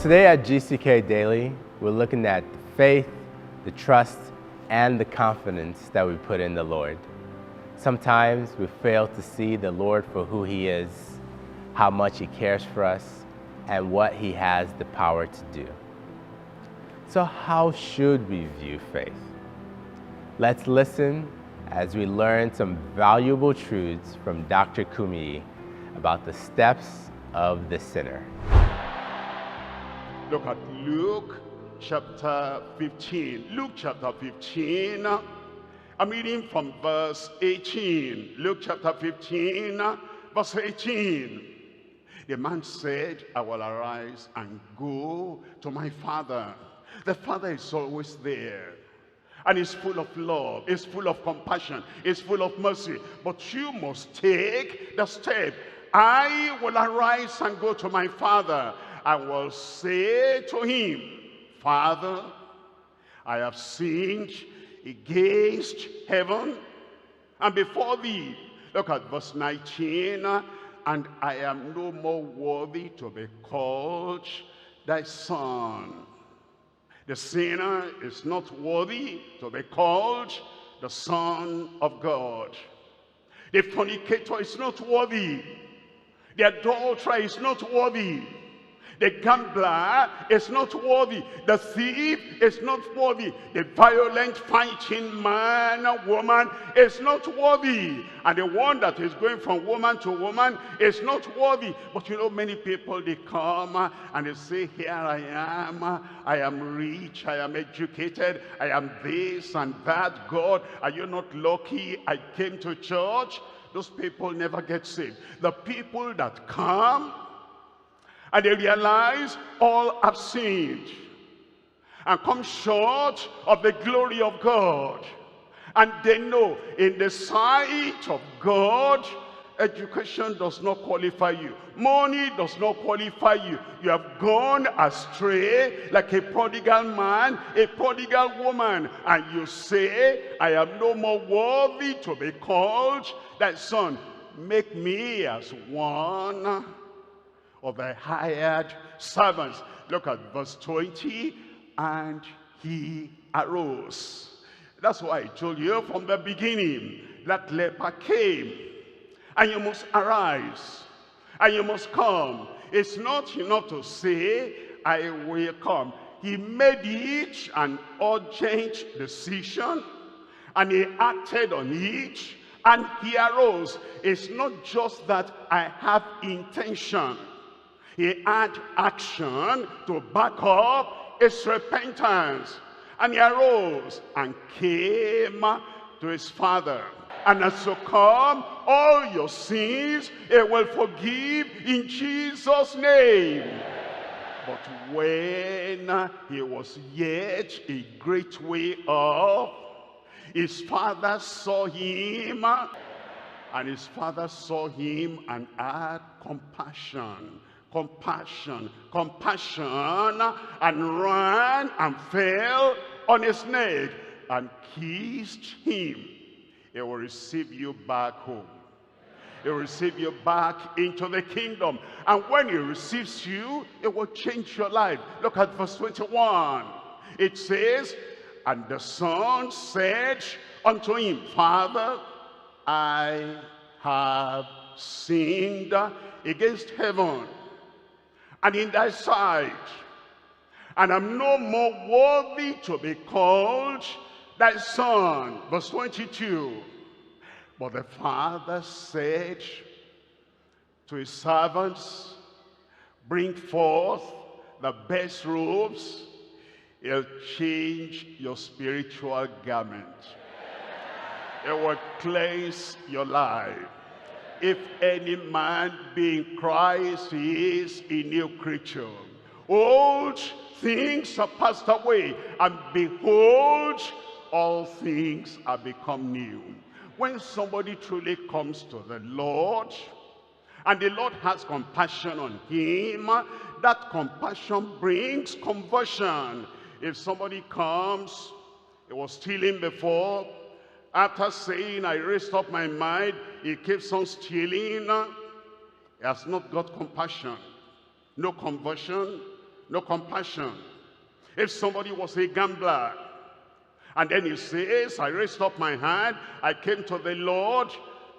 Today at GCK Daily, we're looking at the faith, the trust, and the confidence that we put in the Lord. Sometimes we fail to see the Lord for who He is, how much He cares for us, and what He has the power to do. So how should we view faith? Let's listen as we learn some valuable truths from Dr. Kumuyi about the steps of the sinner. Look at Luke chapter 15. Luke chapter 15. I'm reading from verse 18. Luke chapter 15, verse 18. The man said, I will arise and go to my father. The father is always there. And he's full of love, he's full of compassion, he's full of mercy. But you must take the step. I will arise and go to my father. I will say to him, Father, I have sinned against heaven and before thee. Look at verse 19. And I am no more worthy to be called thy son. The sinner is not worthy to be called the Son of God. The fornicator is not worthy. The adulterer is not worthy. The gambler is not worthy. The thief is not worthy. The violent fighting man or woman is not worthy. And the one that is going from woman to woman is not worthy. But you know, many people, they come and they say, here I am rich, I am educated, I am this and that. God, are you not lucky I came to church? Those people never get saved. The people that come and they realize all have sinned and come short of the glory of God. And they know in the sight of God, education does not qualify you. Money does not qualify you. You have gone astray like a prodigal man, a prodigal woman. And you say, I am no more worthy to be called thy son. Make me as one of the hired servants. Look at verse 20. And he arose. That's why I told you from the beginning that leper came. And you must arise. And you must come. It's not enough to say, I will come. He made it an urgent decision. And he acted on it. And he arose. It's not just that I have intention. He had action to back up his repentance. And he arose and came to his father. And as you come, all your sins he will forgive in Jesus' name. But when he was yet a great way off, his father saw him. And his father saw him and had compassion. Compassion, and ran and fell on his neck and kissed him. He will receive you back home. He will receive you back into the kingdom. And when he receives you, it will change your life. Look at verse 21. It says, and the son said unto him, Father, I have sinned against heaven and in thy sight, and I'm no more worthy to be called thy son. Verse 22. But the father said to his servants, bring forth the best robes. He'll change your spiritual garment. It will cleanse your life. If any man be in Christ, he is a new creature. Old things are passed away, and behold, all things are become new. When somebody truly comes to the Lord, and the Lord has compassion on him, that compassion brings conversion. If somebody comes, he was stealing before, after saying, I raised up my mind, he keeps on stealing. He has not got compassion. No conversion, no compassion. If somebody was a gambler, and then he says, I raised up my hand, I came to the Lord,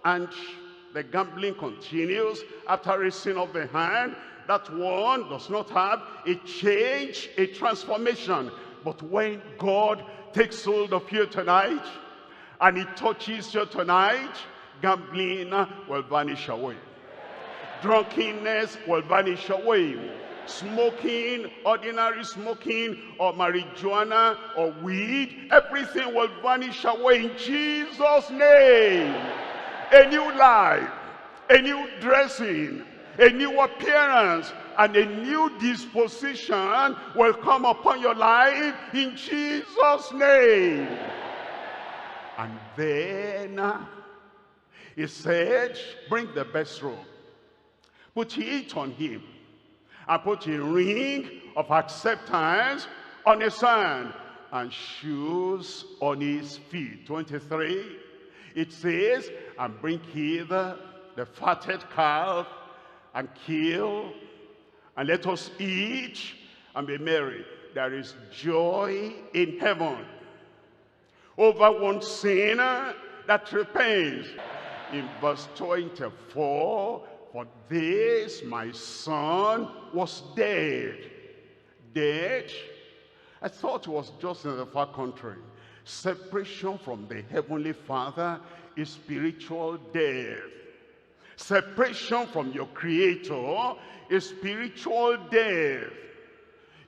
and the gambling continues after raising up the hand, that one does not have a change, a transformation. But when God takes hold of you tonight, and he touches you tonight, gambling will vanish away. Drunkenness will vanish away. Smoking, ordinary smoking, or marijuana, or weed, everything will vanish away in Jesus' name. A new life, a new dressing, a new appearance, and a new disposition will come upon your life in Jesus' name. And then he said, bring the best robe, put it on him, and put a ring of acceptance on his hand, and shoes on his feet. 23, it says, and bring hither the fatted calf, and kill, and let us eat and be merry. There is joy in heaven over one sinner that repents. In verse 24, for this my son was dead. Dead? I thought it was just in the far country. Separation from the Heavenly Father is spiritual death. Separation from your Creator is spiritual death.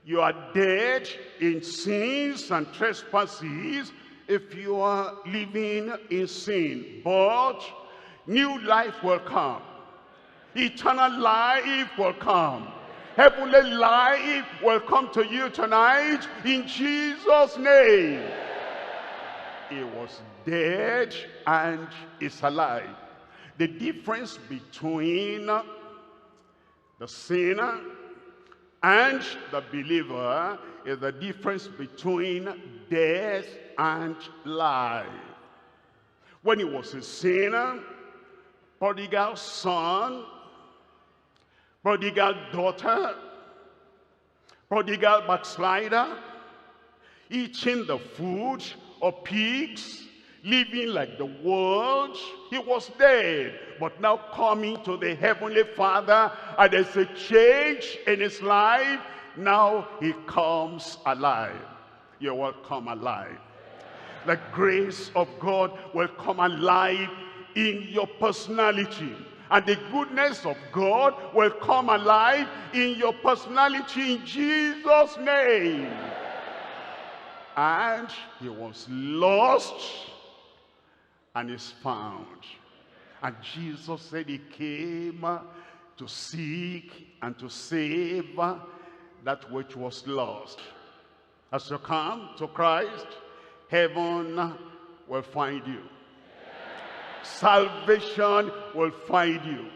You are dead in sins and trespasses if you are living in sin. But new life will come. Eternal life will come. Heavenly life will come to you tonight in Jesus' name. He was dead and is alive. The difference between the sinner and the believer is the difference between death and life. When he was a sinner, prodigal son, prodigal daughter, prodigal backslider, eating the food of pigs, living like the world, he was dead. But now coming to the Heavenly Father, and there's a change in his life. Now he comes alive. You will come alive. The grace of God will come alive in your personality. And the goodness of God will come alive in your personality in Jesus' name. And he was lost and is found. And Jesus said he came to seek and to save that which was lost. As you come to Christ, heaven will find you. Salvation will find you.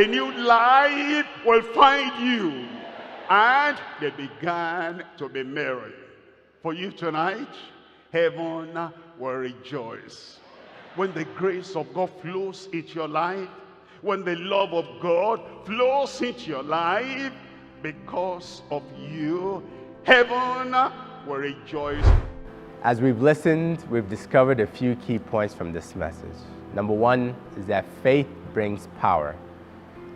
A new life will find you. And they began to be merry. For you tonight, heaven will rejoice. When the grace of God flows into your life, when the love of God flows into your life, because of you, heaven will rejoice. As we've listened, we've discovered a few key points from this message. Number one is that faith brings power.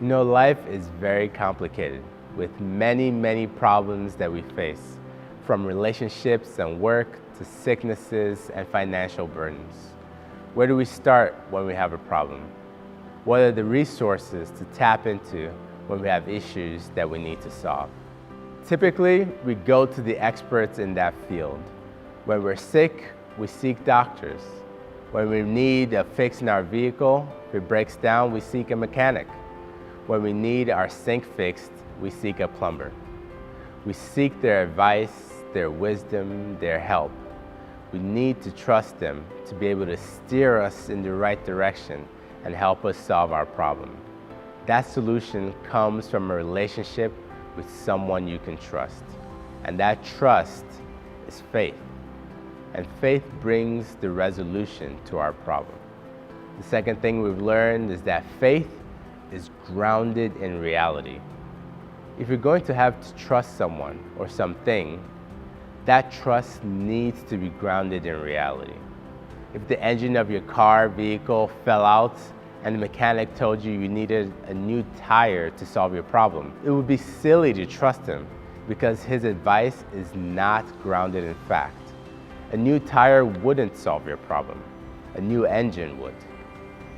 You know, life is very complicated with many, many problems that we face, from relationships and work to sicknesses and financial burdens. Where do we start when we have a problem? What are the resources to tap into when we have issues that we need to solve? Typically, we go to the experts in that field. When we're sick, we seek doctors. When we need a fix in our vehicle, if it breaks down, we seek a mechanic. When we need our sink fixed, we seek a plumber. We seek their advice, their wisdom, their help. We need to trust them to be able to steer us in the right direction and help us solve our problem. That solution comes from a relationship with someone you can trust. And that trust is faith. And faith brings the resolution to our problem. The second thing we've learned is that faith is grounded in reality. If you're going to have to trust someone or something, that trust needs to be grounded in reality. If the engine of your car, vehicle fell out and the mechanic told you you needed a new tire to solve your problem, it would be silly to trust him because his advice is not grounded in fact. A new tire wouldn't solve your problem. A new engine would.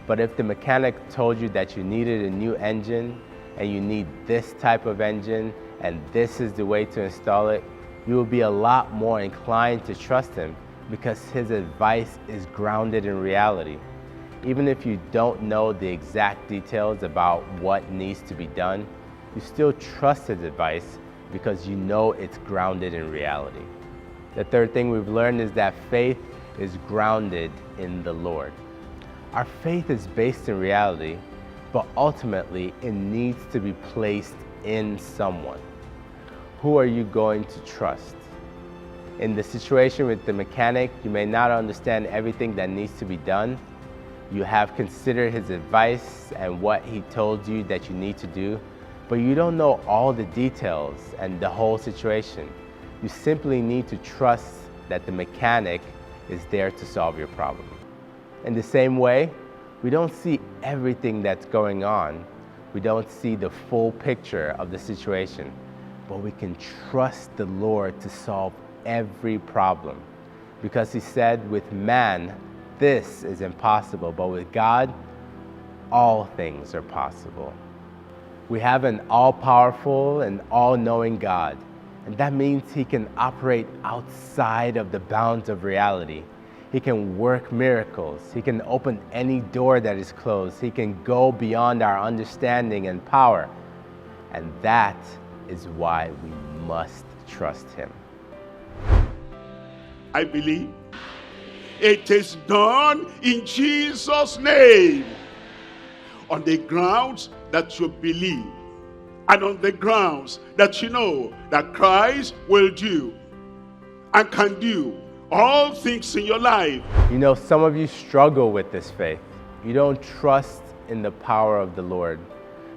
But if the mechanic told you that you needed a new engine and you need this type of engine and this is the way to install it, you will be a lot more inclined to trust him because his advice is grounded in reality. Even if you don't know the exact details about what needs to be done, you still trust his advice because you know it's grounded in reality. The third thing we've learned is that faith is grounded in the Lord. Our faith is based in reality, but ultimately it needs to be placed in someone. Who are you going to trust? In the situation with the mechanic, you may not understand everything that needs to be done. You have considered his advice and what he told you that you need to do, but you don't know all the details and the whole situation. You simply need to trust that the mechanic is there to solve your problem. In the same way, we don't see everything that's going on. We don't see the full picture of the situation, but we can trust the Lord to solve every problem. Because he said, with man, this is impossible, but with God, all things are possible. We have an all-powerful and all-knowing God, and that means he can operate outside of the bounds of reality. He can work miracles. He can open any door that is closed. He can go beyond our understanding and power. And that is why we must trust him. I believe it is done in Jesus' name. On the grounds that you believe, and on the grounds that you know that Christ will do and can do all things in your life. You know, some of you struggle with this faith. You don't trust in the power of the Lord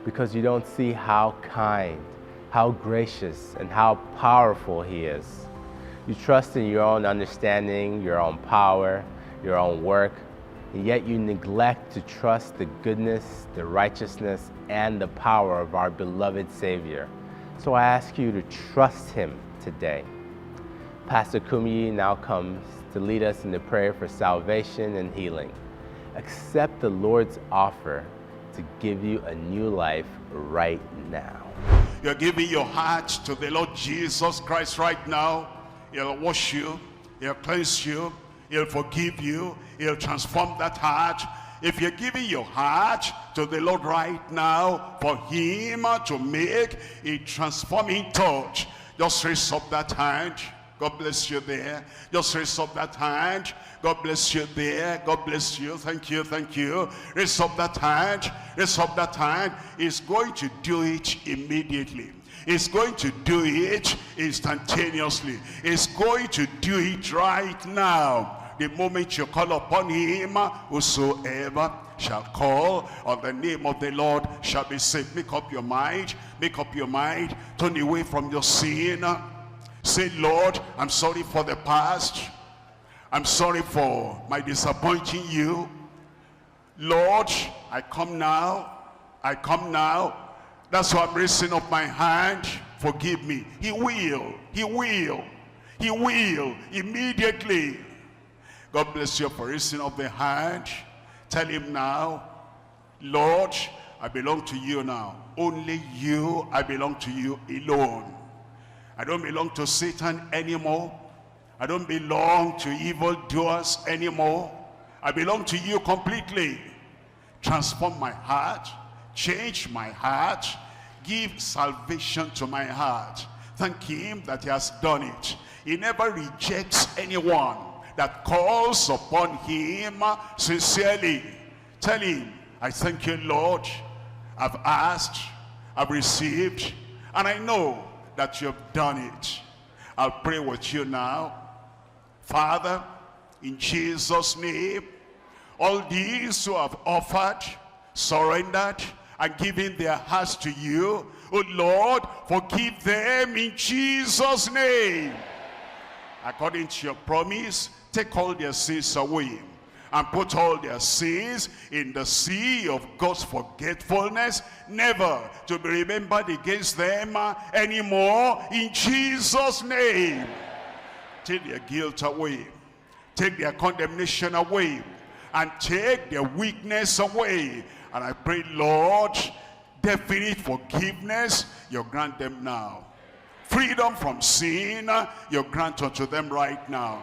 because you don't see how kind, how gracious, and how powerful he is. You trust in your own understanding, your own power, your own work, and yet you neglect to trust the goodness, the righteousness, and the power of our beloved Savior. So I ask you to trust him today. Pastor Kumuyi now comes to lead us in the prayer for salvation and healing. Accept the Lord's offer to give you a new life right now. You're giving your heart to the Lord Jesus Christ right now. He'll wash you, he'll cleanse you, he'll forgive you, he'll transform that heart. If you're giving your heart to the Lord right now for him to make a transforming touch, just raise up that hand. God bless you there. Just raise up that hand. God bless you there. God bless you. Thank you, thank you. Raise up that hand. Raise up that hand. He's going to do it immediately. He's going to do it instantaneously. He's going to do it right now. The moment you call upon him, whosoever shall call on the name of the Lord shall be saved. Make up your mind. Make up your mind. Turn away from your sin. Say, Lord, I'm sorry for the past. I'm sorry for my disappointing you. Lord, I come now. I come now. That's why I'm raising up my hand. Forgive me. He will. He will. He will. Immediately. God bless you for raising up the hand. Tell him now, Lord, I belong to you now. Only you, I belong to you alone. I don't belong to Satan anymore. I don't belong to evildoers anymore. I belong to you completely. Transform my heart. Change my heart. Give salvation to my heart. Thank him that he has done it. He never rejects anyone that calls upon him sincerely. Tell him, I thank you, Lord. I've asked, I've received, and I know that you've done it. I'll pray with you now. Father, in Jesus' name, all these who have offered, surrendered, and giving their hearts to you, oh Lord, forgive them in Jesus' name. According to your promise, take all their sins away and put all their sins in the sea of God's forgetfulness, never to be remembered against them anymore in Jesus' name. Take their guilt away, take their condemnation away, and take their weakness away. And I pray, Lord, definite forgiveness, you grant them now. Freedom from sin, you grant unto them right now.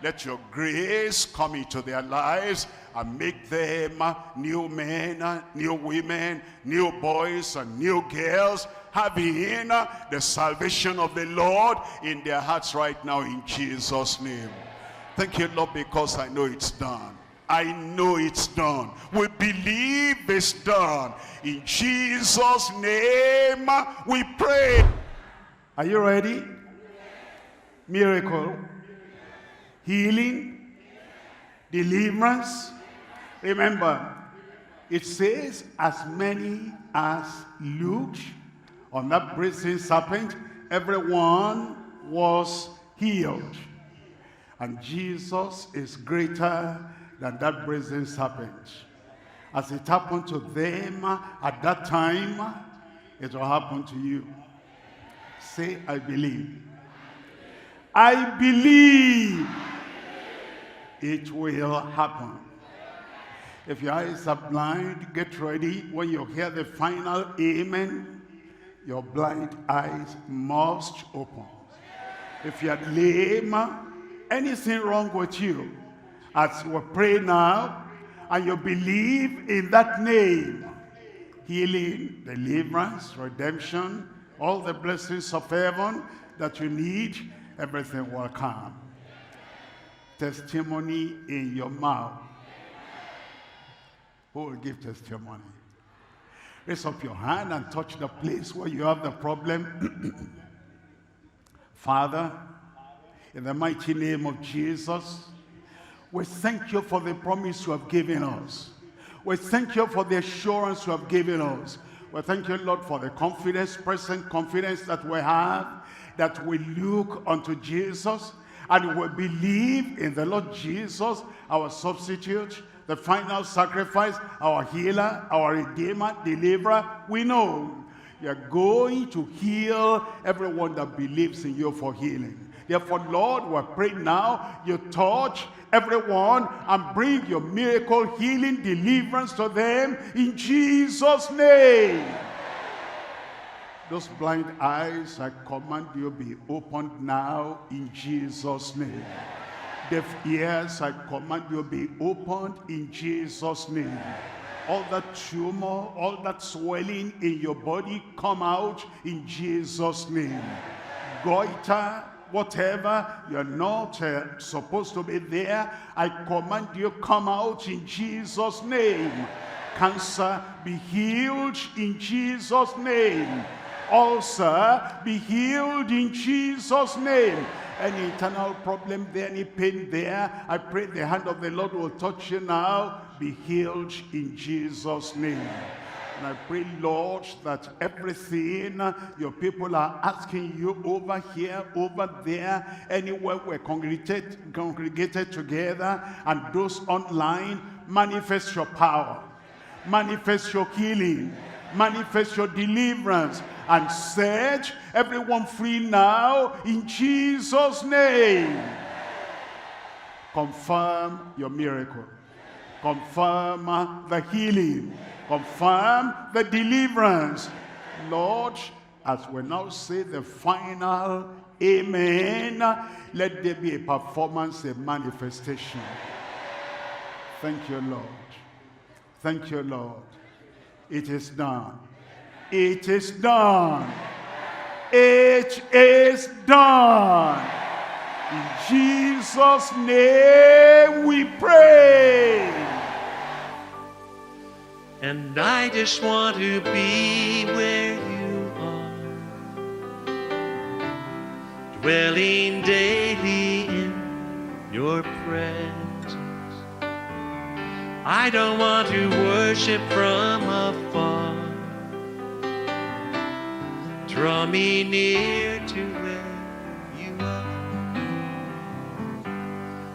Let your grace come into their lives and make them new men, new women, new boys and new girls, having the salvation of the Lord in their hearts right now in Jesus' name. Thank you, Lord, because I know it's done. I know it's done. We believe it's done. In Jesus' name we pray. Are you ready? Miracle, healing, deliverance. Remember, it says, as many as looked on that brazen serpent, everyone was healed. And Jesus is greater than that brazen serpent. As it happened to them at that time, it will happen to you. Say, I believe. I believe it will happen. If your eyes are blind, get ready. When you hear the final amen, your blind eyes must open. If you're lame, anything wrong with you, as we pray now, and you believe in that name, healing, deliverance, redemption, all the blessings of heaven that you need, everything will come. Testimony in your mouth. Who will give testimony? Raise up your hand and touch the place where you have the problem. Father, in the mighty name of Jesus, we thank you for the promise you have given us. We thank you for the assurance you have given us. We thank you, Lord, for the confidence, present confidence that we have, that we look unto Jesus, and we believe in the Lord Jesus, our substitute, the final sacrifice, our healer, our redeemer, deliverer. We know you're going to heal everyone that believes in you for healing. Therefore, Lord, we're praying now, you touch everyone and bring your miracle, healing, deliverance to them in Jesus' name. Those blind eyes, I command you be opened now in Jesus' name. Deaf ears, I command you be opened in Jesus' name. All that tumor, all that swelling in your body, come out in Jesus' name. Goiter, whatever, you're not supposed to be there, I command you come out in Jesus' name. Cancer, be healed in Jesus' name. Ulcer, be healed in Jesus' name. Any internal problem there, any pain there, I pray the hand of the Lord will touch you now. Be healed in Jesus' name. And I pray, Lord, that everything your people are asking you over here, over there, anywhere we're congregated together, and those online, manifest your power, manifest your healing, manifest your deliverance, and set everyone free now in Jesus' name. Confirm your miracle. Confirm the healing. Confirm the deliverance. Lord, as we now say the final amen, let there be a performance, a manifestation. Thank you, Lord. Thank you, Lord. It is done. It is done. It is done. In Jesus' name we pray. And I just want to be where you are, dwelling daily in your presence. I don't want to worship from afar, Draw me near to where you are.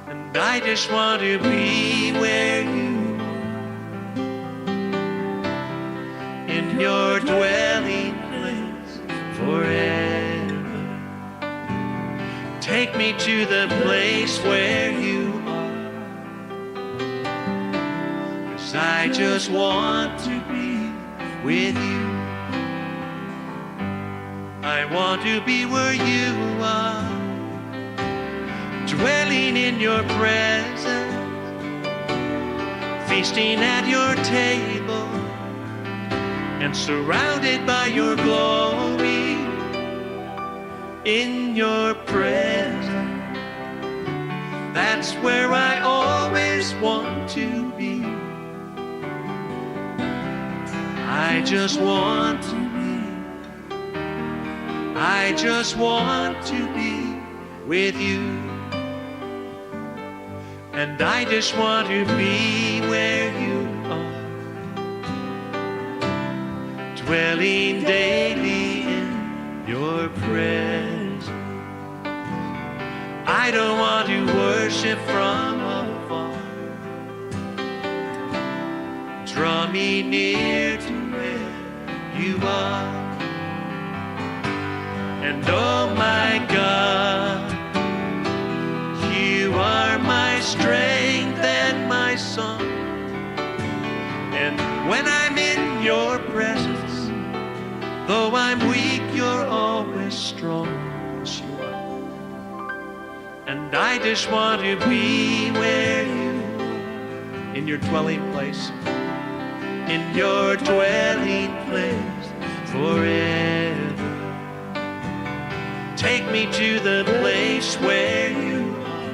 And I just want to be where you are. In your dwelling place forever. Take me to the place where you are. 'Cause I just want to be with you. I want to be where you are, dwelling in your presence, feasting at your table, and surrounded by your glory. In your presence, that's where I always want to be. I just want to I just want to be with you. And I just want to be where you are, dwelling daily in your presence. I don't want to worship from afar. Draw me near to where you are. And oh my God, you are my strength and my song. And when I'm in your presence, though I'm weak, you're always strong. Yes, you are. And I just want to be where you are, in your dwelling place, in your dwelling place forever. Take me to the place where you are.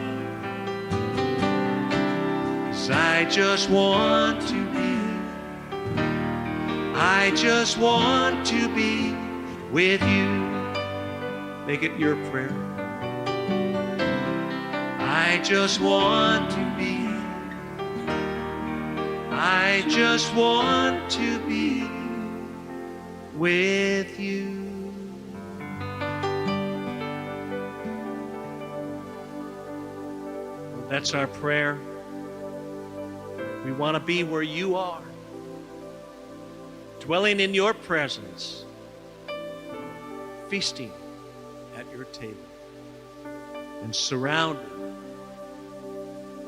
'Cause I just want to be, I just want to be with you. Make it your prayer. I just want to be, I just want to be with you. That's our prayer. We want to be where you are, dwelling in your presence, feasting at your table, and surrounded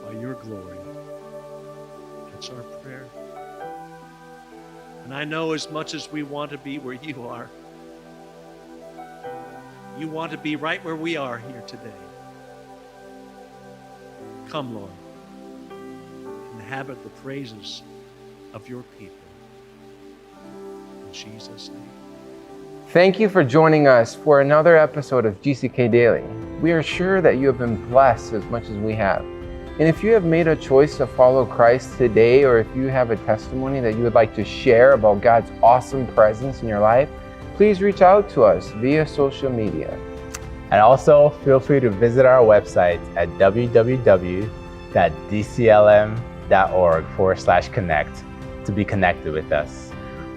by your glory. That's our prayer. And I know as much as we want to be where you are, you want to be right where we are here today. Come, Lord, inhabit the praises of your people. In Jesus' name. Thank you for joining us for another episode of GCK Daily. We are sure that you have been blessed as much as we have. And if you have made a choice to follow Christ today, or if you have a testimony that you would like to share about God's awesome presence in your life, please reach out to us via social media. And also feel free to visit our website at www.dclm.org/connect to be connected with us.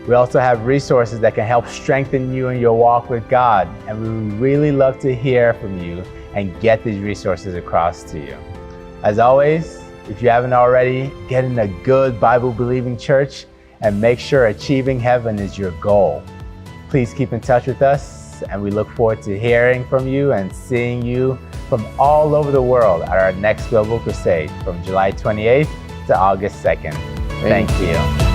We also have resources that can help strengthen you in your walk with God, and we would really love to hear from you and get these resources across to you. As always, if you haven't already, get in a good Bible-believing church and make sure achieving heaven is your goal. Please keep in touch with us, and we look forward to hearing from you and seeing you from all over the world at our next Global Crusade from July 28th to August 2nd. Thank you.